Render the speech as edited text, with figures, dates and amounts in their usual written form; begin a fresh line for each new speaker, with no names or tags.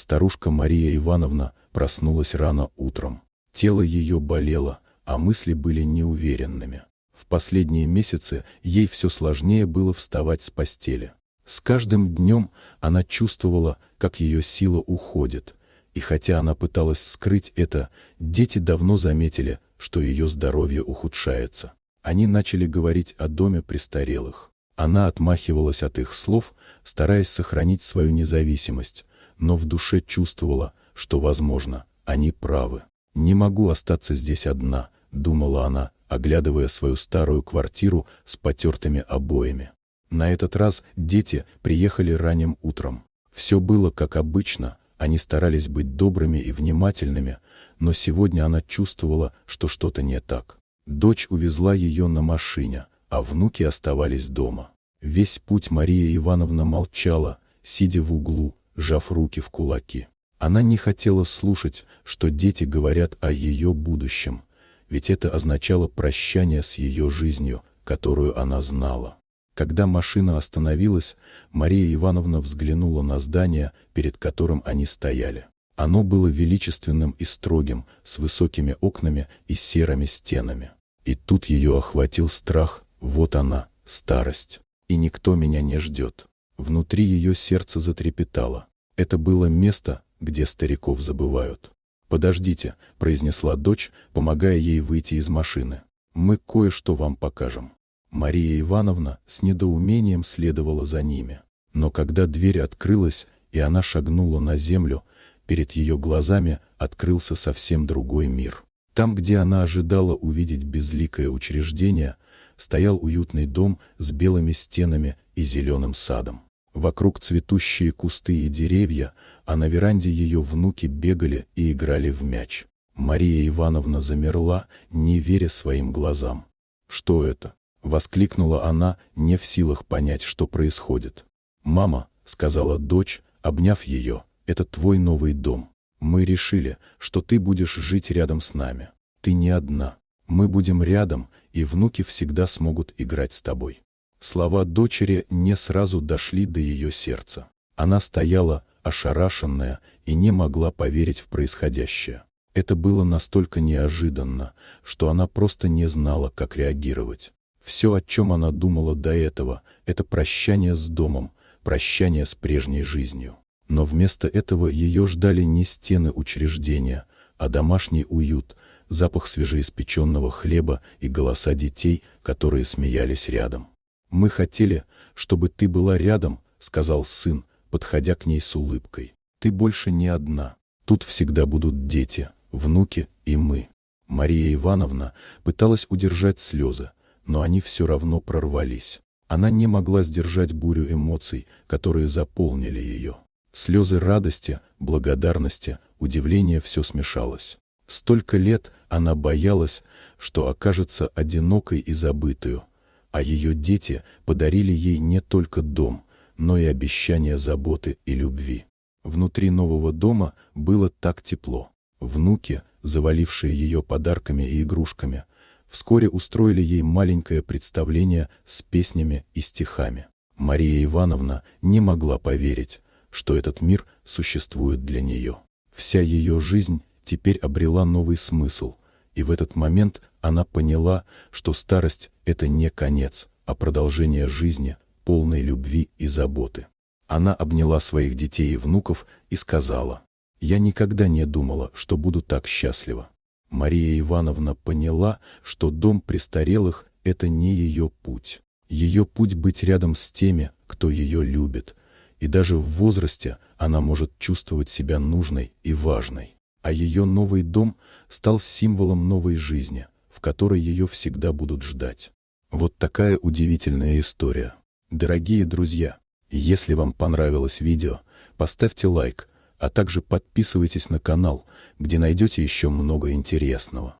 Старушка Мария Ивановна проснулась рано утром. Тело ее болело, а мысли были неуверенными. В последние месяцы ей все сложнее было вставать с постели. С каждым днем она чувствовала, как ее сила уходит, и хотя она пыталась скрыть это, дети давно заметили, что ее здоровье ухудшается. Они начали говорить о доме престарелых. Она отмахивалась от их слов, стараясь сохранить свою независимость, но в душе чувствовала, что, возможно, они правы. «Не могу остаться здесь одна», — думала она, оглядывая свою старую квартиру с потертыми обоями. На этот раз дети приехали ранним утром. Все было как обычно, они старались быть добрыми и внимательными, но сегодня она чувствовала, что что-то не так. Дочь увезла ее на машине, а внуки оставались дома. Весь путь Мария Ивановна молчала, сидя в углу, сжав руки в кулаки. Она не хотела слушать, что дети говорят о ее будущем, ведь это означало прощание с ее жизнью, которую она знала. Когда машина остановилась, Мария Ивановна взглянула на здание, перед которым они стояли. Оно было величественным и строгим, с высокими окнами и серыми стенами. И тут ее охватил страх: вот она, старость, и никто меня не ждет. Внутри ее сердце затрепетало. Это было место, где стариков забывают. «Подождите», — произнесла дочь, помогая ей выйти из машины. «Мы кое-что вам покажем». Мария Ивановна с недоумением следовала за ними. Но когда дверь открылась, и она шагнула на землю, перед ее глазами открылся совсем другой мир. Там, где она ожидала увидеть безликое учреждение, стоял уютный дом с белыми стенами и зеленым садом. Вокруг цветущие кусты и деревья, а на веранде ее внуки бегали и играли в мяч. Мария Ивановна замерла, не веря своим глазам. «Что это?» — воскликнула она, не в силах понять, что происходит. «Мама», — сказала дочь, обняв ее, — «это твой новый дом. Мы решили, что ты будешь жить рядом с нами. Ты не одна. Мы будем рядом, и внуки всегда смогут играть с тобой». Слова дочери не сразу дошли до ее сердца. Она стояла, ошарашенная, и не могла поверить в происходящее. Это было настолько неожиданно, что она просто не знала, как реагировать. Все, о чем она думала до этого, это прощание с домом, прощание с прежней жизнью. Но вместо этого ее ждали не стены учреждения, а домашний уют, запах свежеиспеченного хлеба и голоса детей, которые смеялись рядом. «Мы хотели, чтобы ты была рядом», — сказал сын, подходя к ней с улыбкой. «Ты больше не одна. Тут всегда будут дети, внуки и мы». Мария Ивановна пыталась удержать слезы, но они все равно прорвались. Она не могла сдержать бурю эмоций, которые заполнили ее. Слезы радости, благодарности, удивления — все смешалось. Столько лет она боялась, что окажется одинокой и забытою, а ее дети подарили ей не только дом, но и обещание заботы и любви. Внутри нового дома было так тепло. Внуки, завалившие ее подарками и игрушками, вскоре устроили ей маленькое представление с песнями и стихами. Мария Ивановна не могла поверить, что этот мир существует для нее. Вся ее жизнь теперь обрела новый смысл, и в этот момент она поняла, что старость — это не конец, а продолжение жизни, полной любви и заботы. Она обняла своих детей и внуков и сказала: «Я никогда не думала, что буду так счастлива». Мария Ивановна поняла, что дом престарелых — это не ее путь. Ее путь — быть рядом с теми, кто ее любит, и даже в возрасте она может чувствовать себя нужной и важной. А ее новый дом стал символом новой жизни, в которой ее всегда будут ждать. Вот такая удивительная история. Дорогие друзья, если вам понравилось видео, поставьте лайк, а также подписывайтесь на канал, где найдете еще много интересного.